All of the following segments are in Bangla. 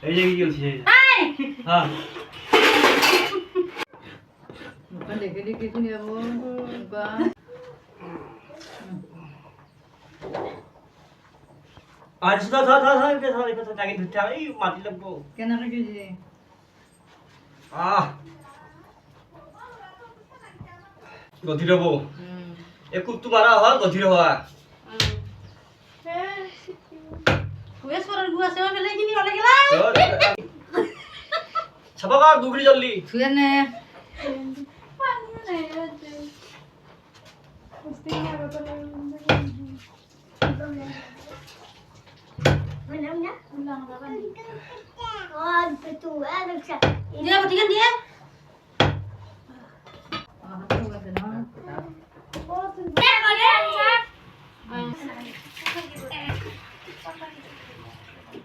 এই যে কি বলছিস এই হ্যাঁ ওখানে দেখে দেখে কি নেব বা আর সুদা ধর ধর ধর কে ধর কথা জাগে ধরতে এই মাটি লাগবো কেন রেখে দিলে আহ গধীর হবো একটু তোমারা হল গধীর হওয়া ওই সরার গুয়া সেবা ফেলে কিনি ওলে গেলা ছাপা দুগড়ি জলদি শুয়ে নে dia bertiga dia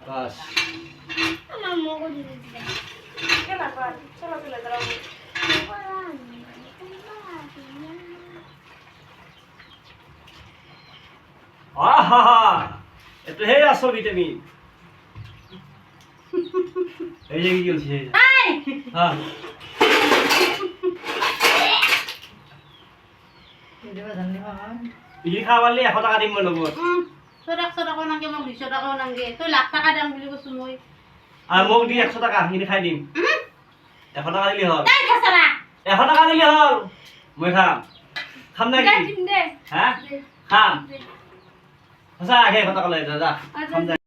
বাস আহা এত হে আসল ভিটামিন এই যে কি বলছিস হ্যাঁ দেবা ধন্যবাদ বিড়ি খাওয়ালে 100 টাকা দিম মই লগত sorak kau nangge mau 200 টাকা nangge তুই লাখ টাকা দাম বুলি কইছো মই আর মোক দি 100 টাকা হিনি খাই দিম 100 টাকা দিলি হল তাই খাসারা 100 টাকা দিলি হল মই খাম নাকি দে হ্যাঁ খাম আচ্ছা আগে 100 টাকা লই যা খাম যা